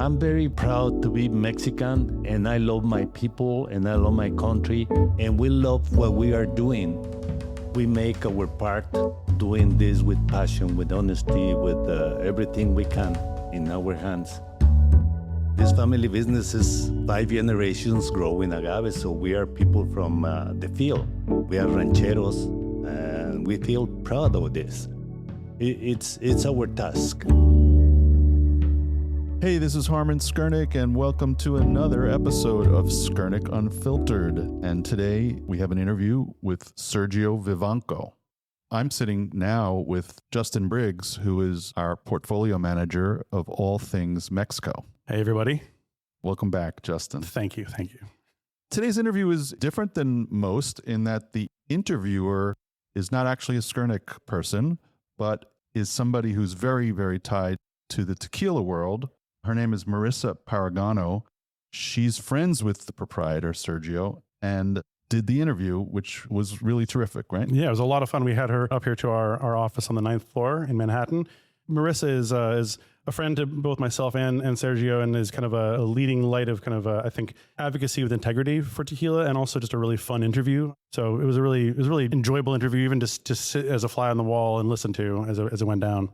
I'm very proud to be Mexican, and I love my people, and I love my country, and we love what we are doing. We make our part doing this with passion, with honesty, with everything we can in our hands. This family business is 5 generations growing agave, so we are people from the field. We are rancheros, and we feel proud of this. It's our task. Hey, this is Harman Skurnik, and welcome to another episode of Skurnik Unfiltered. And today we have an interview with Sergio Vivanco. I'm sitting now with Justin Briggs, who is our portfolio manager of all things Mexico. Hey, everybody. Welcome back, Justin. Thank you. Today's interview is different than most in that the interviewer is not actually a Skurnik person, but is somebody who's very, very tied to the tequila world. Her name is Marissa Paragano. She's friends with the proprietor, Sergio, and did the interview, which was really terrific, right? Yeah, it was a lot of fun. We had her up here to our office on the 9th floor in Manhattan. Marissa is a friend to both myself and Sergio, and is kind of a leading light of kind of, I think, advocacy with integrity for tequila, and also just a really fun interview. So it was a really enjoyable interview, even just to sit as a fly on the wall and listen to as it went down.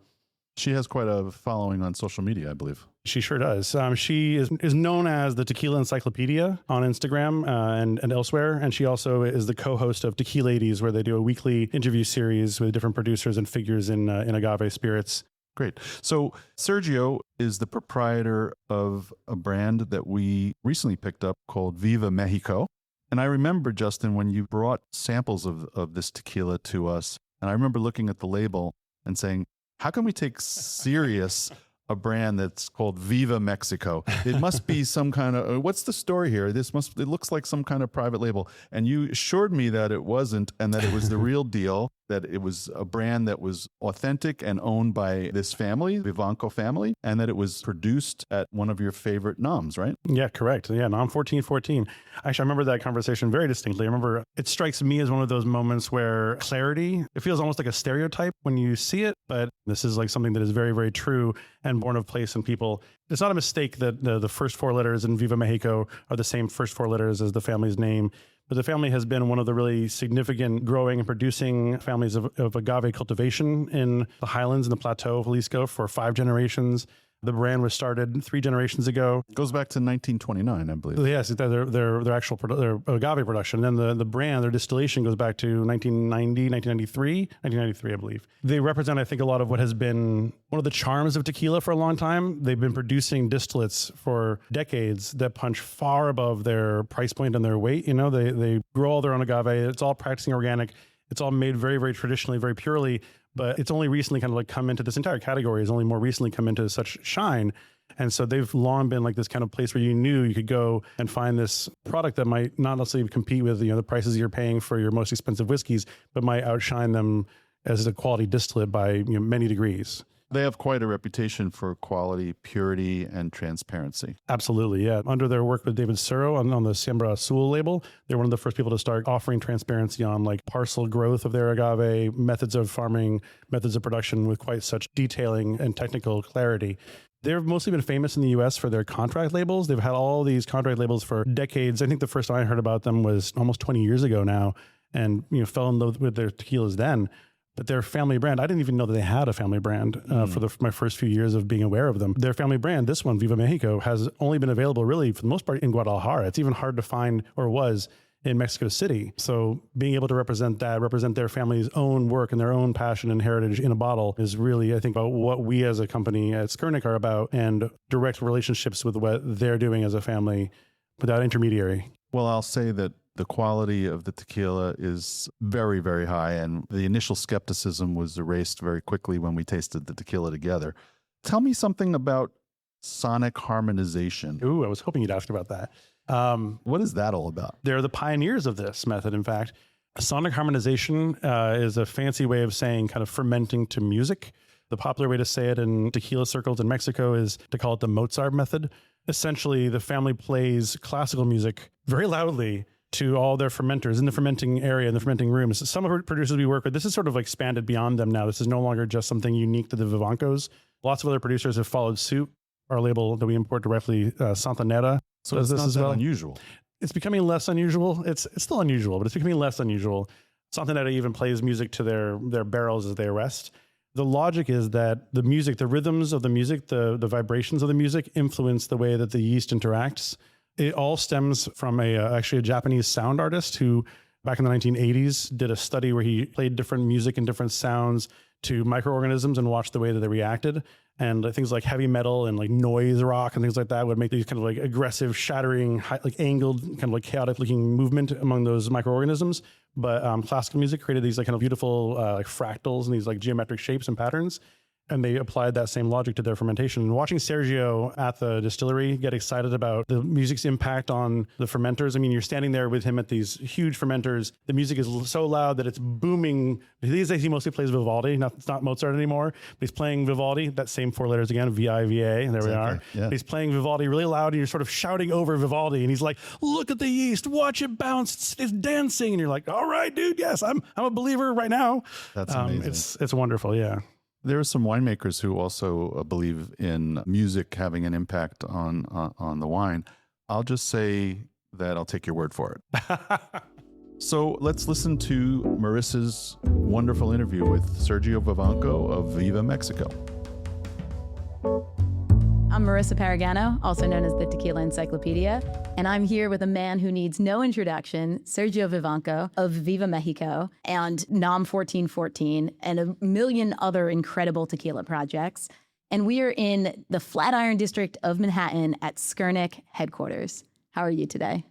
She has quite a following on social media, I believe. She sure does. She is known as the Tequila Encyclopedia on Instagram and elsewhere. And she also is the co-host of Tequila Ladies, where they do a weekly interview series with different producers and figures in agave spirits. Great. So Sergio is the proprietor of a brand that we recently picked up called Viva Mexico. And I remember, Justin, when you brought samples of this tequila to us, and I remember looking at the label and saying, how can we take serious a brand that's called Viva Mexico? It must be some kind of, what's the story here? It looks like some kind of private label. And you assured me that it wasn't, and that it was the real deal, that it was a brand that was authentic and owned by this family, Vivanco family, and that it was produced at one of your favorite noms, right? Yeah, correct. Yeah, nom 1414. Actually, I remember that conversation very distinctly. I remember it strikes me as one of those moments where clarity, it feels almost like a stereotype when you see it, but this is like something that is very, very true and born of place in people. It's not a mistake that the first four letters in Viva Mexico are the same first four letters as the family's name. But the family has been one of the really significant growing and producing families of agave cultivation in the highlands and the plateau of Jalisco for 5 generations. The brand was started 3 generations ago. It goes back to 1929, I believe. Yes, their actual their agave production. And then the brand, their distillation goes back to 1993, I believe. They represent, I think, a lot of what has been one of the charms of tequila for a long time. They've been producing distillates for decades that punch far above their price point and their weight. You know, they grow all their own agave. It's all practicing organic. It's all made very, very traditionally, very purely. But it's only recently kind of like come into this entire category has only more recently come into such shine. And so they've long been like this kind of place where you knew you could go and find this product that might not necessarily compete with, the prices you're paying for your most expensive whiskeys, but might outshine them as a quality distillate by many degrees. They have quite a reputation for quality, purity, and transparency. Absolutely, yeah. Under their work with David Suro on the Siembra Azul label, they're one of the first people to start offering transparency on like parcel growth of their agave, methods of farming, methods of production with quite such detailing and technical clarity. They've mostly been famous in the U.S. for their contract labels. They've had all these contract labels for decades. I think the first time I heard about them was almost 20 years ago now, and fell in love with their tequilas then. But their family brand, I didn't even know that they had a family brand for my first few years of being aware of them. Their family brand, this one, Viva Mexico, has only been available really for the most part in Guadalajara. It's even hard to find, or was, in Mexico City. So being able to represent their family's own work and their own passion and heritage in a bottle is really, I think, about what we as a company at Skurnik are about, and direct relationships with what they're doing as a family without intermediary. Well, I'll say that the quality of the tequila is very, very high, and the initial skepticism was erased very quickly when we tasted the tequila together. Tell me something about sonic harmonization. Ooh, I was hoping you'd ask about that. What is that all about? They're the pioneers of this method, in fact. Sonic harmonization is a fancy way of saying kind of fermenting to music. The popular way to say it in tequila circles in Mexico is to call it the Mozart method. Essentially, the family plays classical music very loudly to all their fermenters in the fermenting area, in the fermenting rooms. Some of the producers we work with, this is sort of expanded beyond them now. This is no longer just something unique to the Vivancos. Lots of other producers have followed suit. our label that we import directly, Santanera. So does it's this not as that well. unusual. It's becoming less unusual. It's still unusual, but it's becoming less unusual. Santanera even plays music to their barrels as they rest. The logic is that the music, the rhythms of the music, the vibrations of the music influence the way that the yeast interacts. It all stems from actually a Japanese sound artist who back in the 1980s did a study where he played different music and different sounds to microorganisms and watched the way that they reacted. And things like heavy metal and like noise rock and things like that would make these kind of like aggressive, shattering, like angled, kind of like chaotic looking movement among those microorganisms. But classical music created these like kind of beautiful like fractals and these like geometric shapes and patterns. And they applied that same logic to their fermentation. And watching Sergio at the distillery get excited about the music's impact on the fermenters. I mean, you're standing there with him at these huge fermenters. The music is so loud that it's booming. These days, he mostly plays Vivaldi. It's not Mozart anymore. But he's playing Vivaldi, that same 4 letters again, V-I-V-A. And there we are. Yeah. He's playing Vivaldi really loud, and you're sort of shouting over Vivaldi. And he's like, look at the yeast. Watch it bounce. It's dancing. And you're like, all right, dude. Yes, I'm a believer right now. That's amazing. It's wonderful. Yeah. There are some winemakers who also believe in music having an impact on the wine. I'll just say that I'll take your word for it. So let's listen to Marissa's wonderful interview with Sergio Vivanco of Viva Mexico. I'm Marissa Paragano, also known as the Tequila Encyclopedia, and I'm here with a man who needs no introduction, Sergio Vivanco of Viva Mexico and NOM 1414 and a million other incredible tequila projects. And we are in the Flatiron District of Manhattan at Skurnik headquarters. How are you today?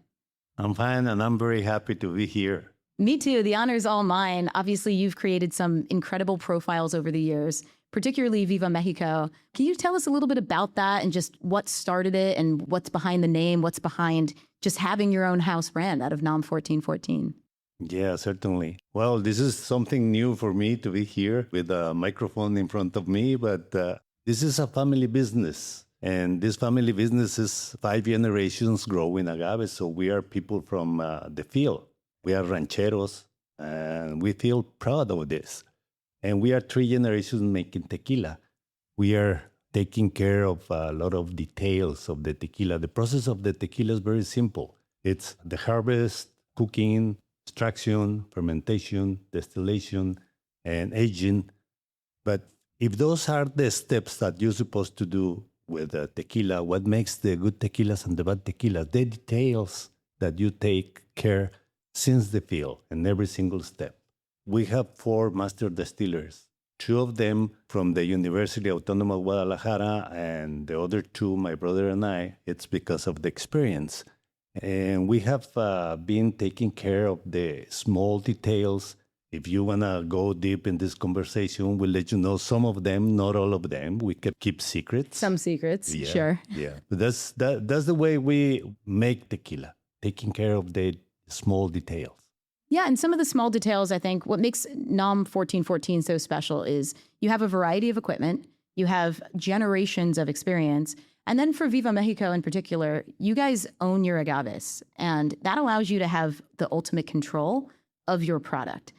I'm fine, and I'm very happy to be here. Me too. The honor is all mine. Obviously, you've created some incredible profiles over the years, particularly Viva Mexico. Can you tell us a little bit about that and just what started it and what's behind the name, what's behind just having your own house brand out of NOM 1414? Yeah, certainly. Well, this is something new for me to be here with a microphone in front of me, but this is a family business. And this family business is 5 generations growing agave. So we are people from the field. We are rancheros, and we feel proud of this. And we are 3 generations making tequila. We are taking care of a lot of details of the tequila. The process of the tequila is very simple. It's the harvest, cooking, extraction, fermentation, distillation, and aging. But if those are the steps that you're supposed to do with tequila, what makes the good tequilas and the bad tequilas? The details that you take care since the field in every single step. We have 4 master distillers, 2 of them from the University Autónoma of Guadalajara, and the other 2, my brother and I, it's because of the experience. And we have been taking care of the small details. If you want to go deep in this conversation, we'll let you know some of them, not all of them. We can keep secrets. Some secrets, Yeah, sure. Yeah, but that's the way we make tequila, taking care of the small details. Yeah, and some of the small details, I think, what makes NOM 1414 so special is you have a variety of equipment, you have generations of experience, and then for Viva Mexico in particular, you guys own your agaves, and that allows you to have the ultimate control of your product.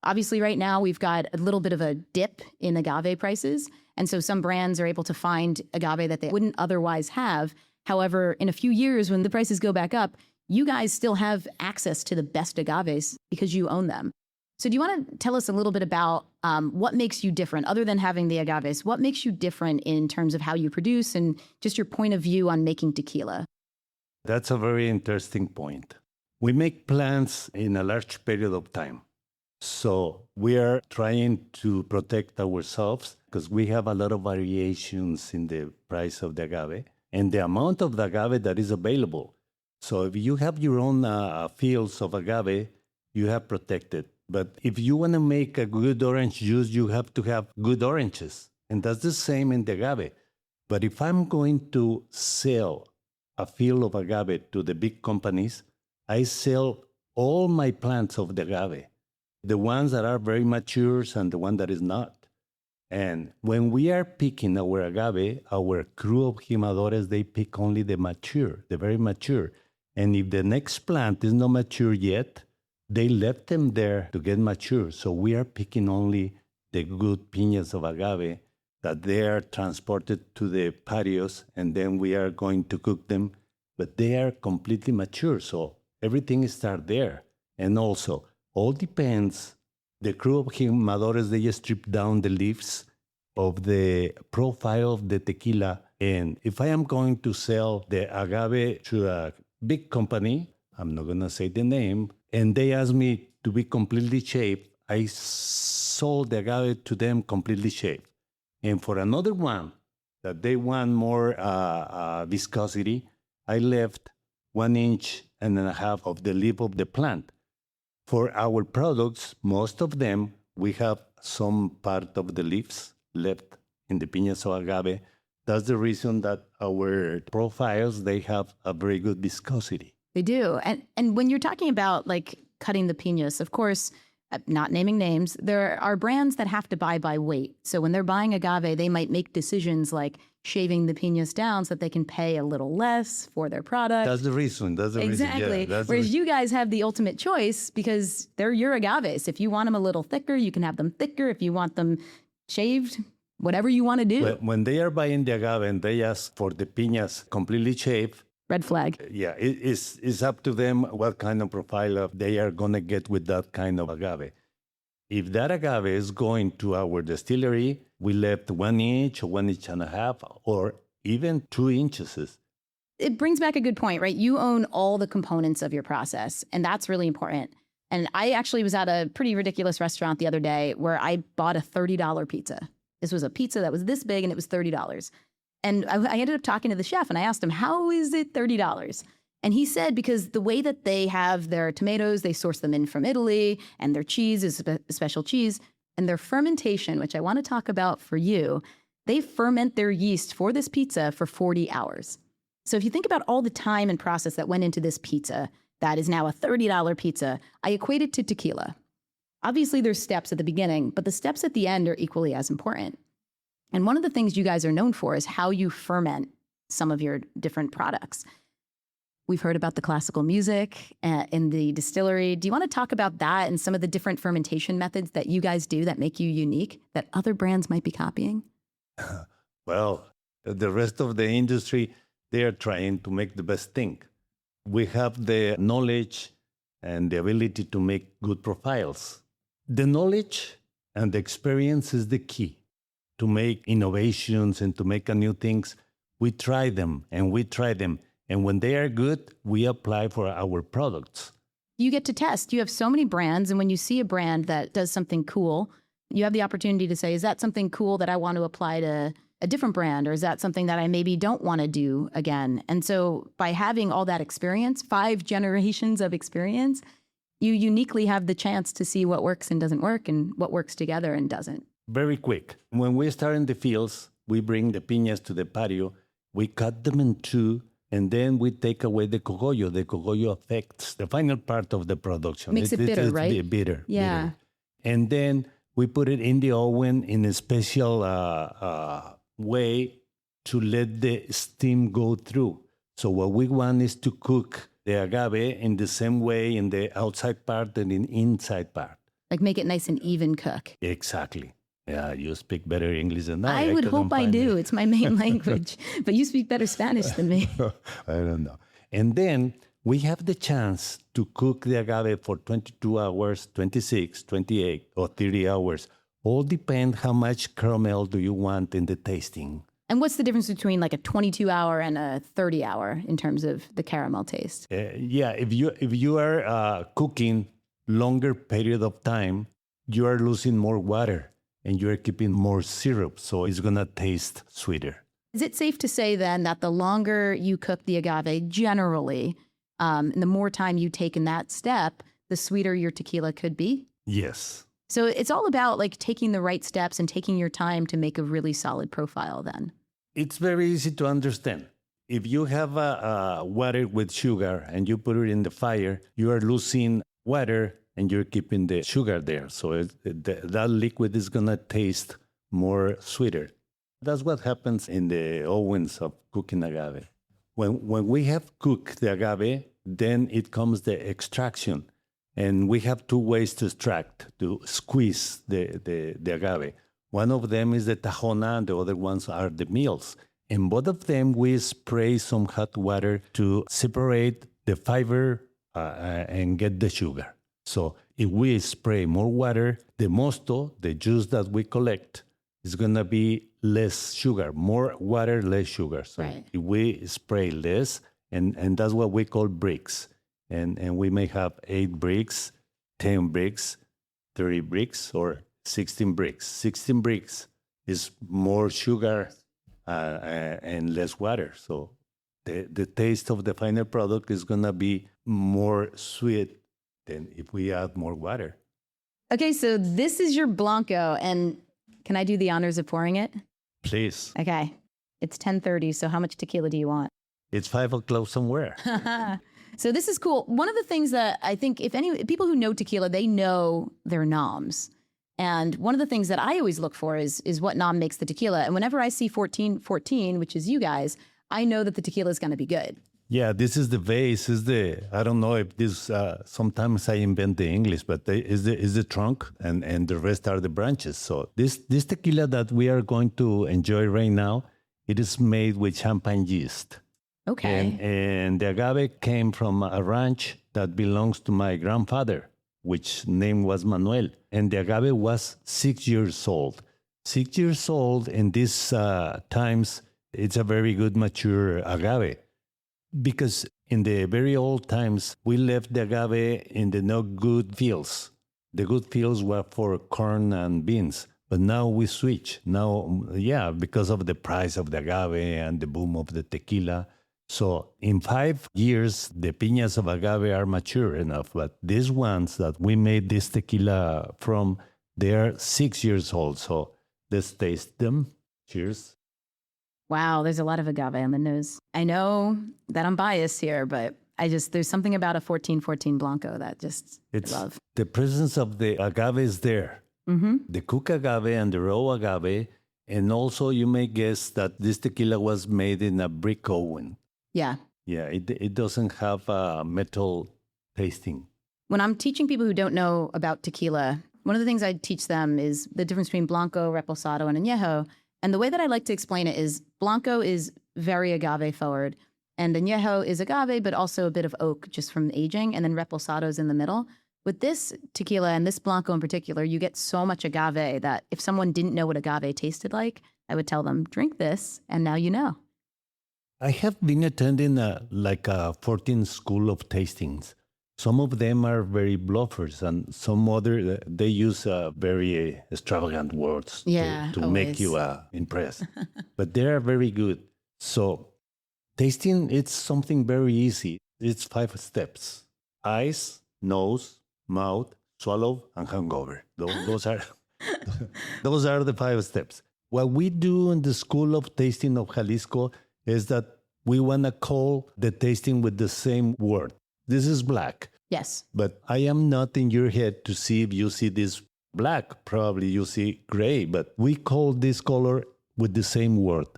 Obviously, right now, we've got a little bit of a dip in agave prices, and so some brands are able to find agave that they wouldn't otherwise have. However, in a few years, when the prices go back up, you guys still have access to the best agaves because you own them. So do you want to tell us a little bit about what makes you different, other than having the agaves? What makes you different in terms of how you produce and just your point of view on making tequila? That's a very interesting point. We make plants in a large period of time. So we are trying to protect ourselves because we have a lot of variations in the price of the agave and the amount of the agave that is available. So if you have your own fields of agave, you have protected. But if you want to make a good orange juice, you have to have good oranges. And that's the same in the agave. But if I'm going to sell a field of agave to the big companies, I sell all my plants of the agave, the ones that are very mature and the one that is not. And when we are picking our agave, our crew of jimadores, they pick only the mature, the very mature. And if the next plant is not mature yet, they left them there to get mature. So we are picking only the good piñas of agave that they are transported to the patios, and then we are going to cook them, but they are completely mature. So everything starts there. And also, all depends. The crew of Jimadores, they strip down the leaves of the profile of the tequila. And if I am going to sell the agave to a big company, I'm not going to say the name, and they ask me to be completely shaved, I sold the agave to them completely shaved. And for another one that they want more viscosity, I left 1.5 inches of the leaf of the plant. For our products, most of them, we have some part of the leaves left in the piñas of agave. That's the reason that our profiles, they have a very good viscosity. They do. And when you're talking about like cutting the piñas, of course, not naming names, there are brands that have to buy by weight. So when they're buying agave, they might make decisions like shaving the piñas down so that they can pay a little less for their product. That's the reason. Exactly. Yeah, Whereas you guys have the ultimate choice because they're your agaves. If you want them a little thicker, you can have them thicker. If you want them shaved, whatever you want to do. When they are buying the agave and they ask for the piñas completely shaved, red flag. Yeah, it's up to them what kind of profile they are going to get with that kind of agave. If that agave is going to our distillery, we left 1 inch or 1.5 inches, or even 2 inches. It brings back a good point, right? You own all the components of your process, and that's really important. And I actually was at a pretty ridiculous restaurant the other day where I bought a $30 pizza. This was a pizza that was this big, and it was $30. And I ended up talking to the chef, and I asked him, how is it $30? And he said, because the way that they have their tomatoes, they source them in from Italy, and their cheese is a special cheese, and their fermentation, which I want to talk about for you, they ferment their yeast for this pizza for 40 hours. So if you think about all the time and process that went into this pizza, that is now a $30 pizza, I equate it to tequila. Obviously, there's steps at the beginning, but the steps at the end are equally as important. And one of the things you guys are known for is how you ferment some of your different products. We've heard about the classical music in the distillery. Do you want to talk about that and some of the different fermentation methods that you guys do that make you unique, that other brands might be copying? Well, the rest of the industry, they are trying to make the best thing. We have the knowledge and the ability to make good profiles. The knowledge and the experience is the key to make innovations and to make new things. We try them and we try them. And when they are good, we apply for our products. You get to test. You have so many brands. And when you see a brand that does something cool, you have the opportunity to say, is that something cool that I want to apply to a different brand? Or is that something that I maybe don't want to do again? And so by having all that experience, 5 generations of experience, you uniquely have the chance to see what works and doesn't work and what works together and doesn't. Very quick. When we start in the fields, we bring the piñas to the patio, we cut them in 2, and then we take away the cogollo. The cogollo affects the final part of the production. Makes it bitter, right? Bitter. Yeah. Bitter. And then we put it in the oven in a special way to let the steam go through. So what we want is to cook the agave in the same way in the outside part and in the inside part. Like make it nice and even cook. Exactly. Yeah, you speak better English than I. I would hope I do. It's my main language. But you speak better Spanish than me. I don't know. And then we have the chance to cook the agave for 22 hours, 26, 28, or 30 hours. All depend how much caramel do you want in the tasting. And what's the difference between like a 22-hour and a 30-hour in terms of the caramel taste? Yeah, if you are cooking longer period of time, you are losing more water. And you're keeping more syrup, so it's going to taste sweeter. Is it safe to say then that the longer you cook the agave, generally, and the more time you take in that step, the sweeter your tequila could be? Yes. So it's all about like taking the right steps and taking your time to make a really solid profile then. It's very easy to understand. If you have a water with sugar and you put it in the fire, you are losing water and you're keeping the sugar there. So that liquid is going to taste more sweeter. That's what happens in the ovens of cooking agave. When we have cooked the agave, then it comes the extraction. And we have 2 ways to extract, to squeeze the agave. One of them is the tajona, and the other ones are the meals. And both of them, we spray some hot water to separate the fiber and get the sugar. So if we spray more water, the mosto, the juice that we collect, is going to be less sugar. More water, less sugar. So if we spray less, and that's what we call bricks. And we may have 8 bricks, 10 bricks, 30 bricks, or 16 bricks. 16 bricks is more sugar and less water. So the taste of the final product is going to be more sweet than if we add more water. Okay, so this is your Blanco, and can I do the honors of pouring it? Please. Okay, it's 10:30, so how much tequila do you want? It's 5 o'clock somewhere. So this is cool. One of the things that I think if any people who know tequila, they know their noms. And one of the things that I always look for is what nom makes the tequila. And whenever I see 1414, which is you guys, I know that the tequila is going to be good. Yeah, this is the base. I don't know if this, sometimes I invent the English, but is the trunk and the rest are the branches. So this tequila that we are going to enjoy right now, it is made with champagne yeast. Okay. And the agave came from a ranch that belongs to my grandfather, which name was Manuel. And the agave was 6 years old. 6 years old in these times, it's a very good mature agave. Because in the very old times, we left the agave in the not good fields. The good fields were for corn and beans. But now we switch. Now, because of the price of the agave and the boom of the tequila. So in 5 years, the piñas of agave are mature enough. But these ones that we made this tequila from, they are 6 years old. So let's taste them. Cheers. Wow, there's a lot of agave on the nose. I know that I'm biased here, but there's something about a 1414 Blanco that I love. The presence of the agave is there. Mm-hmm. The cooked agave and the raw agave. And also you may guess that this tequila was made in a brick oven. Yeah. Yeah, it doesn't have a metal tasting. When I'm teaching people who don't know about tequila, one of the things I teach them is the difference between Blanco, Reposado, and Añejo. And the way that I like to explain it is Blanco is very agave forward, and Añejo is agave, but also a bit of oak just from aging, and then Reposado's in the middle. With this tequila and this Blanco in particular, you get so much agave that if someone didn't know what agave tasted like, I would tell them, drink this, and now you know. I have been attending a 14 school of tastings. Some of them are very bluffers, and some other they use very extravagant words to make you impressed. But they are very good. So tasting, it's something very easy. It's 5 steps: eyes, nose, mouth, swallow, and hangover. Those are the 5 steps. What we do in the School of Tasting of Jalisco is that we want to call the tasting with the same word. This is black. Yes. But I am not in your head to see if you see this black. Probably you see gray, but we call this color with the same word.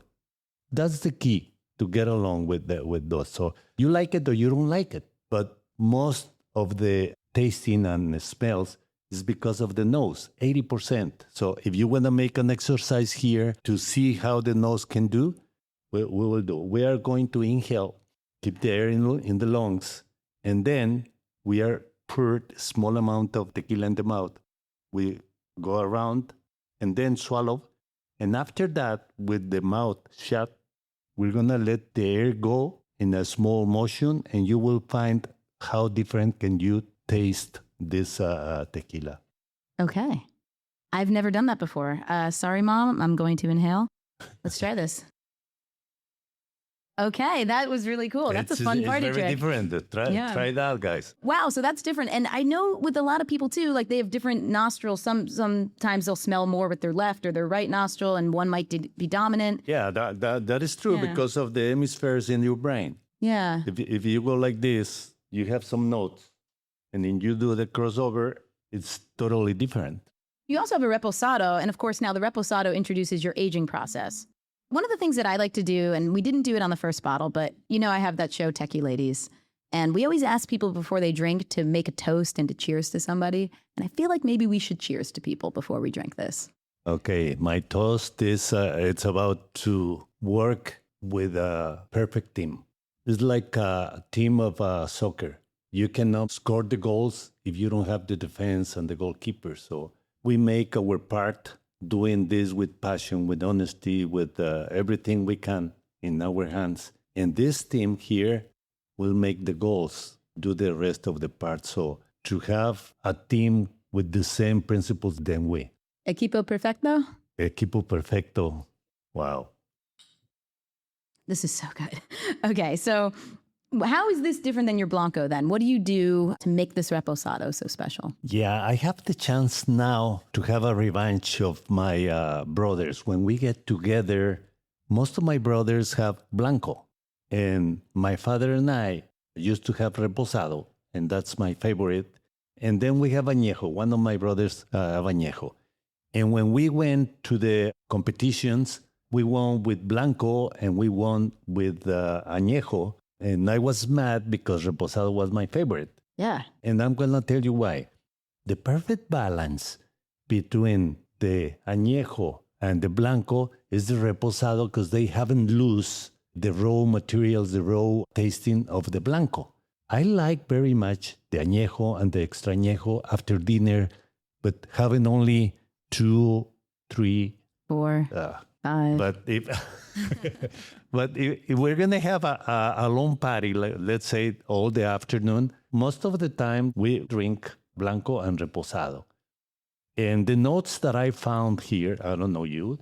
That's the key to get along with those. So you like it or you don't like it. But most of the tasting and smells is because of the nose, 80%. So if you want to make an exercise here to see how the nose can do, we will do. We are going to inhale, keep the air in the lungs, and then we are poured a small amount of tequila in the mouth. We go around and then swallow. And after that, with the mouth shut, we're going to let the air go in a small motion, and you will find how different can you taste this tequila. Okay. I've never done that before. Sorry, Mom. I'm going to inhale. Let's try this. Okay, that was really cool. That's a fun party trick. It's very different. Try that, guys. Wow, so that's different. And I know with a lot of people too, like they have different nostrils. Sometimes they'll smell more with their left or their right nostril, and one might be dominant. Yeah, that is true because of the hemispheres in your brain. Yeah. If you go like this, you have some notes, and then you do the crossover, it's totally different. You also have a reposado, and of course now the reposado introduces your aging process. One of the things that I like to do, and we didn't do it on the first bottle, but you know I have that show, Techie Ladies, and we always ask people before they drink to make a toast and to cheers to somebody, and I feel like maybe we should cheers to people before we drink this. Okay, my toast is it's about to work with a perfect team. It's like a team of soccer. You cannot score the goals if you don't have the defense and the goalkeeper. So we make our part doing this with passion, with honesty, with everything we can in our hands. And this team here will make the goals, do the rest of the part. So to have a team with the same principles than we. Equipo perfecto? Equipo perfecto. Wow. This is so good. Okay, so how is this different than your Blanco then? What do you do to make this Reposado so special? Yeah, I have the chance now to have a revenge of my brothers. When we get together, most of my brothers have Blanco. And my father and I used to have Reposado, and that's my favorite. And then we have Añejo. One of my brothers have Añejo. And when we went to the competitions, we won with Blanco and we won with Añejo. And I was mad because Reposado was my favorite. Yeah. And I'm going to tell you why. The perfect balance between the Añejo and the Blanco is the Reposado because they haven't lost the raw materials, the raw tasting of the Blanco. I like very much the Añejo and the Extra Añejo after dinner, but having only 2, 3, 4, 5. But if we're going to have a long party, let's say all the afternoon, most of the time we drink Blanco and Reposado. And the notes that I found here, I don't know you,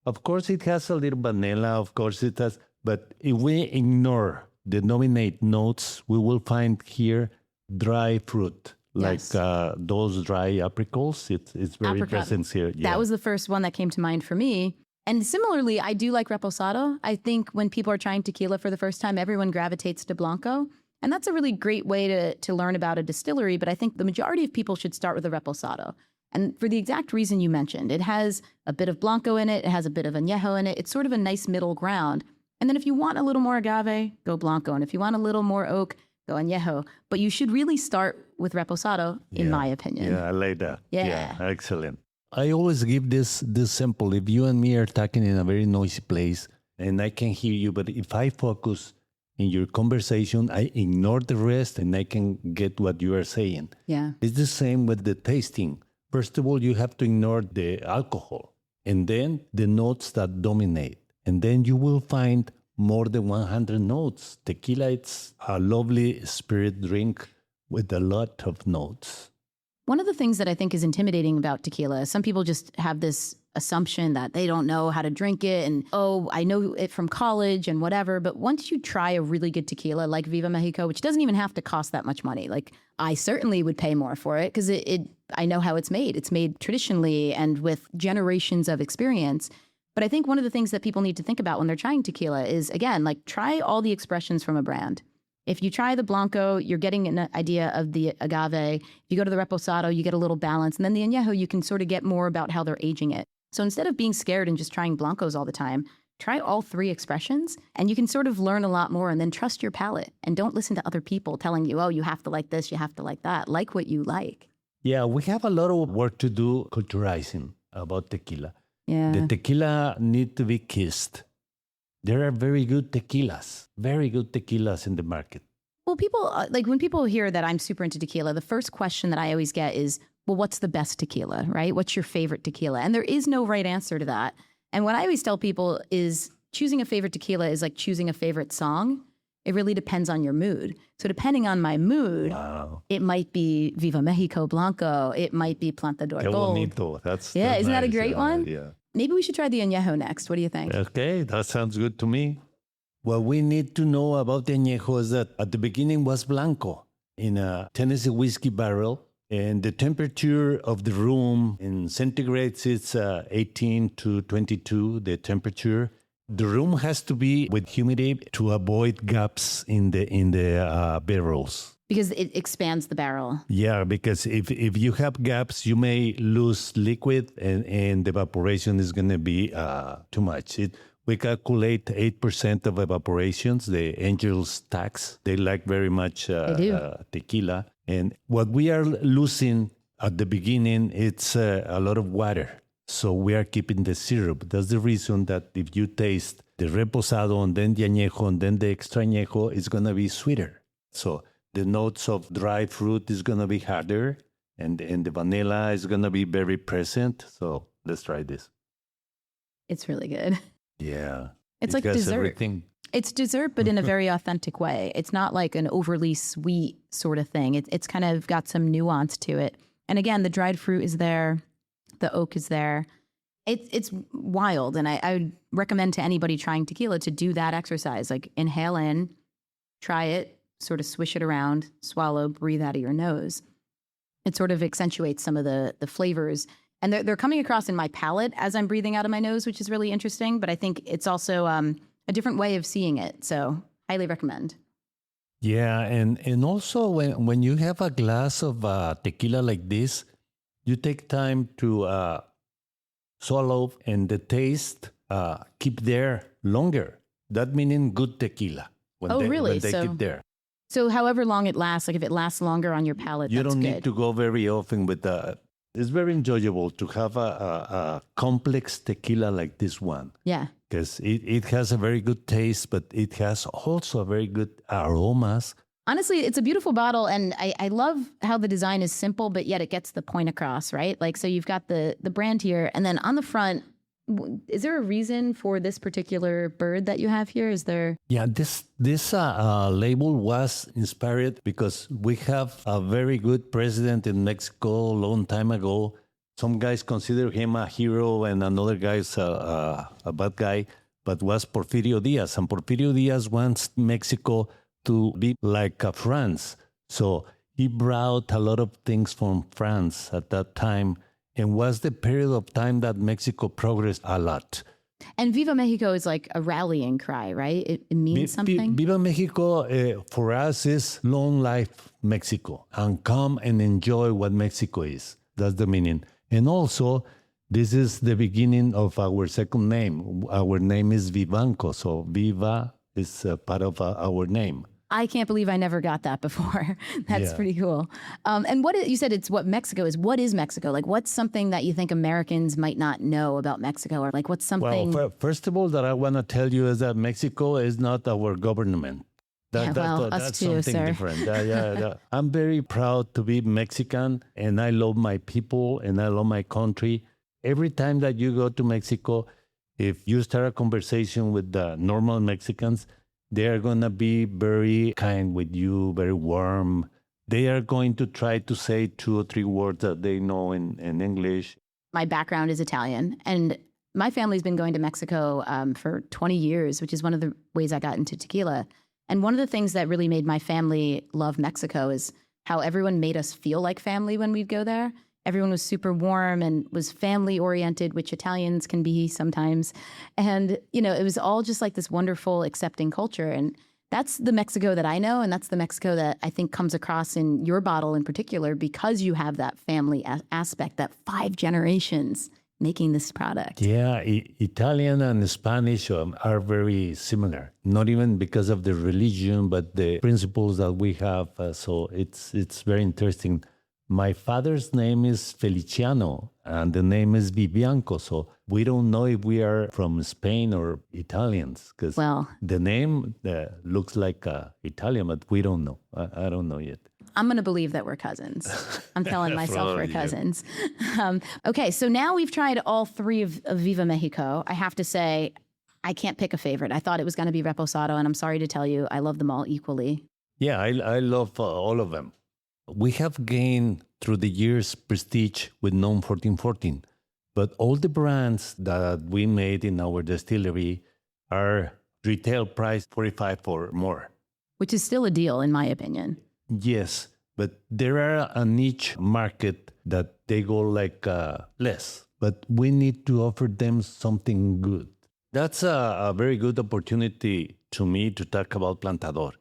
of course it has a little vanilla, of course it has, but if we ignore the nominate notes, we will find here dry fruit. Yes. Like those dry apricots, it's very Apricot. present here. Yeah. That was the first one that came to mind for me. And similarly, I do like Reposado. I think when people are trying tequila for the first time, everyone gravitates to Blanco. And that's a really great way to learn about a distillery. But I think the majority of people should start with a Reposado. And for the exact reason you mentioned, it has a bit of Blanco in it. It has a bit of Añejo in it. It's sort of a nice middle ground. And then if you want a little more agave, go Blanco. And if you want a little more oak, go Añejo. But you should really start with Reposado, in my opinion. Yeah, I like that. Yeah. Excellent. I always give this sample. If you and me are talking in a very noisy place and I can hear you, but if I focus in your conversation, I ignore the rest and I can get what you are saying. Yeah. It's the same with the tasting. First of all, you have to ignore the alcohol and then the notes that dominate. And then you will find more than 100 notes. Tequila, it's a lovely spirit drink with a lot of notes. One of the things that I think is intimidating about tequila is some people just have this assumption that they don't know how to drink it and, oh, I know it from college and whatever. But once you try a really good tequila like Viva Mexico, which doesn't even have to cost that much money, like I certainly would pay more for it because I know how it's made. It's made traditionally and with generations of experience. But I think one of the things that people need to think about when they're trying tequila is, again, like try all the expressions from a brand. If you try the Blanco, you're getting an idea of the agave. If you go to the Reposado, you get a little balance. And then the Añejo, you can sort of get more about how they're aging it. So instead of being scared and just trying Blancos all the time, try all 3 expressions and you can sort of learn a lot more and then trust your palate. And don't listen to other people telling you, oh, you have to like this, you have to like that. Like what you like. Yeah, we have a lot of work to do culturizing about tequila. Yeah. The tequila need to be kissed. There are very good tequilas in the market. Well, people, like when people hear that I'm super into tequila, the first question that I always get is, well, what's the best tequila, right? What's your favorite tequila? And there is no right answer to that. And what I always tell people is choosing a favorite tequila is like choosing a favorite song. It really depends on your mood. So depending on my mood, It might be Viva Mexico Blanco. It might be Plantador Qué Gold. bonito. That's Isn't that a nice. great one? Yeah. Maybe we should try the Añejo next. What do you think? Okay, that sounds good to me. What we need to know about the Añejo is that at the beginning was Blanco in a Tennessee whiskey barrel. And the temperature of the room in centigrades, it's 18 to 22, the temperature. The room has to be with humidity to avoid gaps in the barrels. Because it expands the barrel. Yeah, because if you have gaps, you may lose liquid and the evaporation is going to be too much. We calculate 8% of evaporations, the Angel's tax. They like very much tequila. And what we are losing at the beginning, it's a lot of water. So we are keeping the syrup. That's the reason that if you taste the reposado and then the añejo and then the extra añejo, it's going to be sweeter. So the notes of dry fruit is going to be harder, and the vanilla is going to be very present. So let's try this. It's really good. Yeah. It's It like has dessert. everything. It's dessert, but in a very authentic way. It's not like an overly sweet sort of thing. It's kind of got some nuance to it. And again, the dried fruit is there. The oak is there. It's wild. And I would recommend to anybody trying tequila to do that exercise. Like inhale in, try it, sort of swish it around, swallow, breathe out of your nose. It sort of accentuates some of the flavors. And they're coming across in my palate as I'm breathing out of my nose, which is really interesting. But I think it's also a different way of seeing it. So highly recommend. Yeah, and also when you have a glass of tequila like this, you take time to swallow and the taste keep there longer. That meaning good tequila. Really? When they keep there. So however long it lasts, like if it lasts longer on your palate, You that's don't good. need to go very often with the... It's very enjoyable to have a complex tequila like this one. Yeah. Because it has a very good taste, but it has also a very good aromas. Honestly, it's a beautiful bottle, and I love how the design is simple, but yet it gets the point across, right? Like, so you've got the brand here, and then on the front, is there a reason for this particular bird that you have here? Is there? Yeah, this label was inspired because we have a very good president in Mexico a long time ago. Some guys consider him a hero and another guy's a bad guy, but was Porfirio Diaz. And Porfirio Diaz wants Mexico to be like France. So he brought a lot of things from France at that time, and was the period of time that Mexico progressed a lot. And Viva Mexico is like a rallying cry, right? It means something. Viva Mexico for us is long life Mexico, and come and enjoy what Mexico is. That's the meaning. And also, this is the beginning of our second name. Our name is Vivanco, so Viva is part of our name. I can't believe I never got that before. That's Yeah. pretty cool. And you said it's what Mexico is. What is Mexico? Like, what's something that you think Americans might not know about Mexico? Or like, what's something? Well, first of all, that I want to tell you is that Mexico is not our government. Us That's too, something sir. different. Yeah. I'm very proud to be Mexican, and I love my people, and I love my country. Every time that you go to Mexico, if you start a conversation with the normal Mexicans, they are going to be very kind with you, very warm. They are going to try to say 2 or 3 words that they know in English. My background is Italian, and my family's been going to Mexico for 20 years, which is one of the ways I got into tequila. And one of the things that really made my family love Mexico is how everyone made us feel like family when we'd go there. Everyone was super warm and was family oriented, which Italians can be sometimes. And, it was all just like this wonderful, accepting culture. And that's the Mexico that I know. And that's the Mexico that I think comes across in your bottle in particular, because you have that family aspect, that 5 generations making this product. Yeah, Italian and Spanish are very similar. Not even because of the religion, but the principles that we have. So it's very interesting. My father's name is Feliciano, and the name is Vivanco. So we don't know if we are from Spain or Italians, because the name looks like Italian, but we don't know. I don't know yet. I'm going to believe that we're cousins. I'm telling myself we're cousins. Okay, so now we've tried all 3 of Viva Mexico. I have to say, I can't pick a favorite. I thought it was going to be Reposado, and I'm sorry to tell you, I love them all equally. Yeah, I love all of them. We have gained through the years prestige with NOM 1414, but all the brands that we made in our distillery are retail price 45 or more. Which is still a deal, in my opinion. Yes, but there are a niche market that they go like less, but we need to offer them something good. That's a very good opportunity to me to talk about Plantador.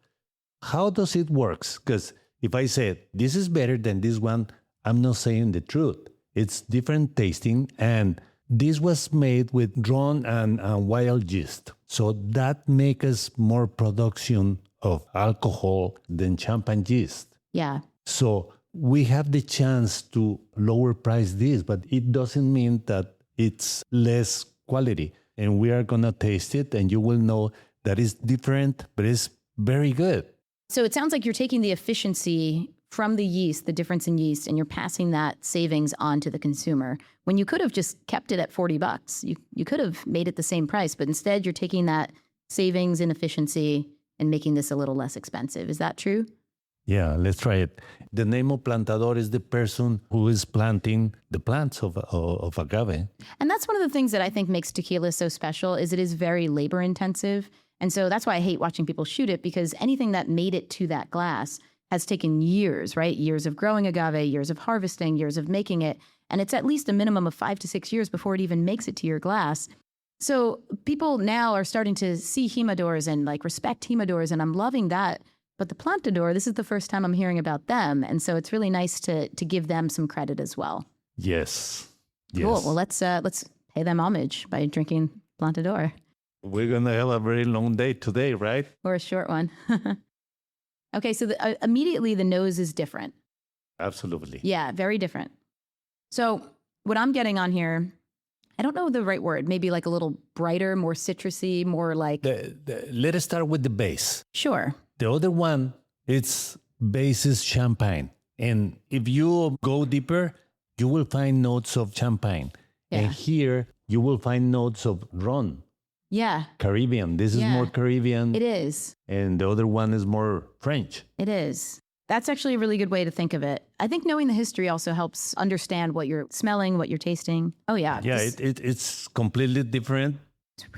How does it work? Because if I say this is better than this one, I'm not saying the truth. It's different tasting, and this was made with drawn and wild yeast. So that makes us more production of alcohol than champagne yeast. Yeah. So we have the chance to lower price this, but it doesn't mean that it's less quality. And we are going to taste it and you will know that it's different, but it's very good. So it sounds like you're taking the efficiency from the yeast, the difference in yeast, and you're passing that savings on to the consumer. When you could have just kept it at $40, you could have made it the same price, but instead you're taking that savings in efficiency and making this a little less expensive. Is that true? Yeah, let's try it. The name of plantador is the person who is planting the plants of agave. And that's one of the things that I think makes tequila so special is it is very labor intensive. And so that's why I hate watching people shoot it, because anything that made it to that glass has taken years, right? Years of growing agave, years of harvesting, years of making it. And it's at least a minimum of 5 to 6 years before it even makes it to your glass. So people now are starting to see humidors and like respect humidors, and I'm loving that. But the plantador, this is the first time I'm hearing about them. And so it's really nice to give them some credit as well. Yes. Cool. Well, let's pay them homage by drinking plantador. We're going to have a very long day today, right? Or a short one. Okay, so immediately the nose is different. Absolutely. Yeah, very different. So what I'm getting on here, I don't know the right word, maybe like a little brighter, more citrusy, more like... Let us start with the base. Sure. The other one, its base is champagne. And if you go deeper, you will find notes of champagne. Yeah. And here, you will find notes of rum. Yeah. Caribbean. This is more Caribbean. It is. And the other one is more French. It is. That's actually a really good way to think of it. I think knowing the history also helps understand what you're smelling, what you're tasting. Oh, yeah. Yeah, it's completely different.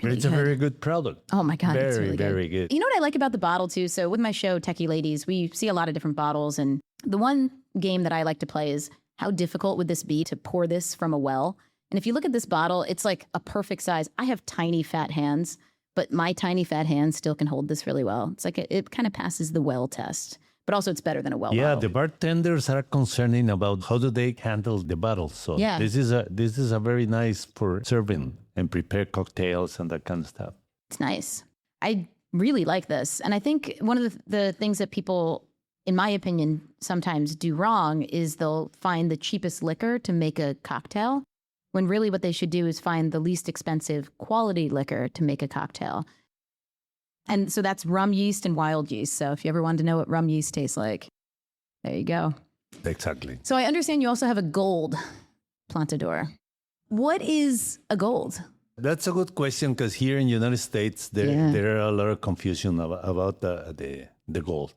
It's a very good product. Oh my God. It's really very good. You know what I like about the bottle too? So with my show, Techie Ladies, we see a lot of different bottles. And the one game that I like to play is how difficult would this be to pour this from a well? And if you look at this bottle, it's like a perfect size. I have tiny fat hands, but my tiny fat hands still can hold this really well. It's like it kind of passes the well test, but also it's better than a well Yeah, bottle. the bartenders are concerning about how do they handle the bottles. So Yeah. this is a very nice for serving and prepare cocktails and that kind of stuff. It's nice. I really like this. And I think one of the things that people, in my opinion, sometimes do wrong is they'll find the cheapest liquor to make a cocktail, when really what they should do is find the least expensive quality liquor to make a cocktail. And so that's rum yeast and wild yeast. So if you ever wanted to know what rum yeast tastes like, there you go. Exactly. So I understand you also have a gold plantador. What is a gold? That's a good question because here in the United States, there are a lot of confusion about the gold.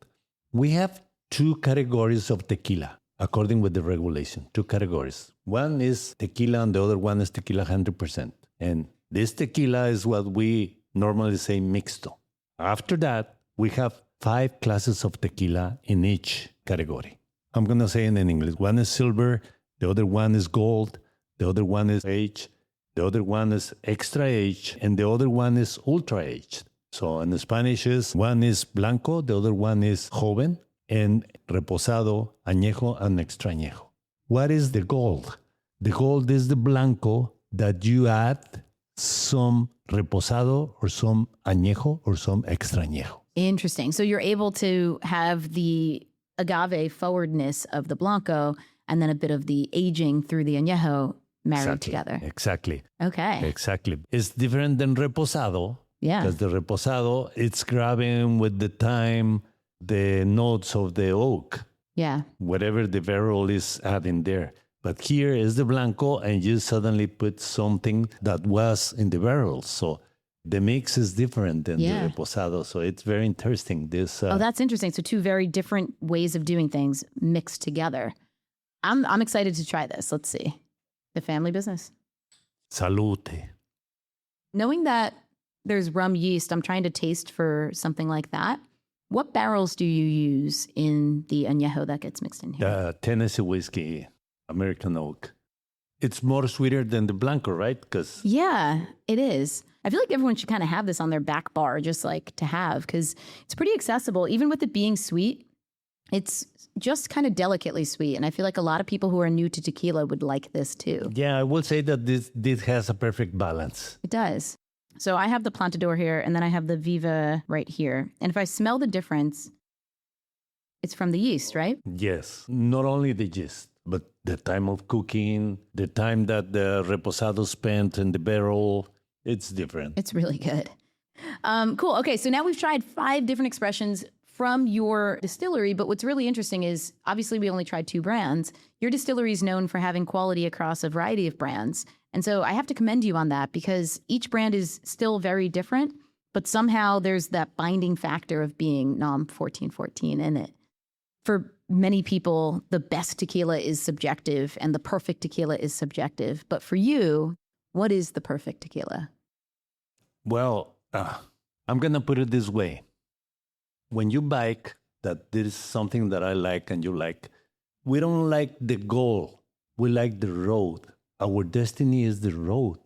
We have two categories of tequila, according with the regulation, two categories. One is tequila and the other one is tequila 100%. And this tequila is what we normally say mixto. After that, we have 5 classes of tequila in each category. I'm going to say it in English. One is silver, the other one is gold, the other one is aged, the other one is extra aged, and the other one is ultra aged. So in Spanish one is blanco, the other one is joven, and reposado, añejo, and extra añejo. What is the gold? The gold is the blanco that you add some reposado or some añejo or some extra añejo. Interesting. So you're able to have the agave forwardness of the blanco and then a bit of the aging through the añejo married together. Exactly. Okay. Exactly. It's different than reposado. Yeah. Because the reposado, it's grabbing with the time the notes of the oak. Yeah. Whatever the barrel is adding there. But here is the blanco and you suddenly put something that was in the barrel. So the mix is different than the reposado. So it's very interesting. Oh, that's interesting. So 2 very different ways of doing things mixed together. I'm excited to try this. Let's see. The family business. Salute. Knowing that there's rum yeast, I'm trying to taste for something like that. What barrels do you use in the añejo that gets mixed in here? Tennessee whiskey, American oak. It's more sweeter than the blanco, right? Yeah, it is. I feel like everyone should kind of have this on their back bar, just like to have, because it's pretty accessible. Even with it being sweet, it's just kind of delicately sweet. And I feel like a lot of people who are new to tequila would like this too. Yeah, I will say that this has a perfect balance. It does. So I have the plantador here, and then I have the Viva right here. And if I smell the difference, it's from the yeast, right? Yes, not only the yeast, but the time of cooking, the time that the reposado spent in the barrel. It's different. It's really good. Cool. Okay, so now we've tried 5 different expressions from your distillery, but what's really interesting is obviously we only tried 2 brands. Your distillery is known for having quality across a variety of brands. And so I have to commend you on that because each brand is still very different, but somehow there's that binding factor of being NOM 1414 in it. For many people, the best tequila is subjective and the perfect tequila is subjective. But for you, what is the perfect tequila? Well, I'm going to put it this way. When you bike, that there is something that I like and you like, we don't like the goal. We like the road. Our destiny is the road,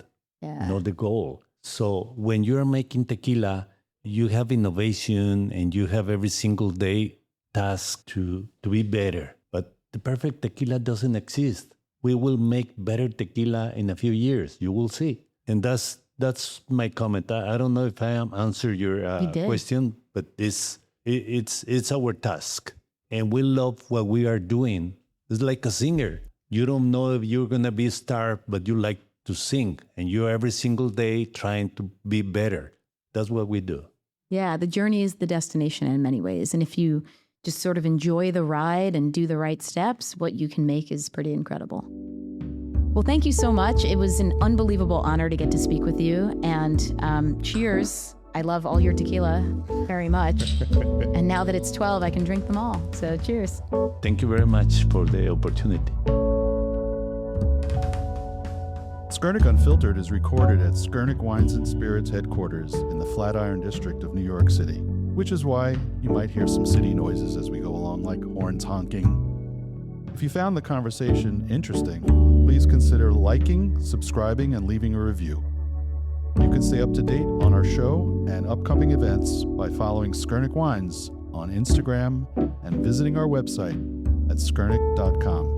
not the goal. So when you're making tequila, you have innovation and you have every single day task to be better. But the perfect tequila doesn't exist. We will make better tequila in a few years. You will see. And that's my comment. I don't know if I answered your question, but it's our task. And we love what we are doing. It's like a singer. You don't know if you're going to be a star, but you like to sing. And you're every single day trying to be better. That's what we do. Yeah, the journey is the destination in many ways. And if you just sort of enjoy the ride and do the right steps, what you can make is pretty incredible. Well, thank you so much. It was an unbelievable honor to get to speak with you. And cheers. I love all your tequila very much. And now that it's 12, I can drink them all. So cheers. Thank you very much for the opportunity. Skurnik Unfiltered is recorded at Skurnik Wines and Spirits headquarters in the Flatiron District of New York City, which is why you might hear some city noises as we go along, like horns honking. If you found the conversation interesting, please consider liking, subscribing, and leaving a review. You can stay up to date on our show and upcoming events by following Skurnik Wines on Instagram and visiting our website at skurnik.com.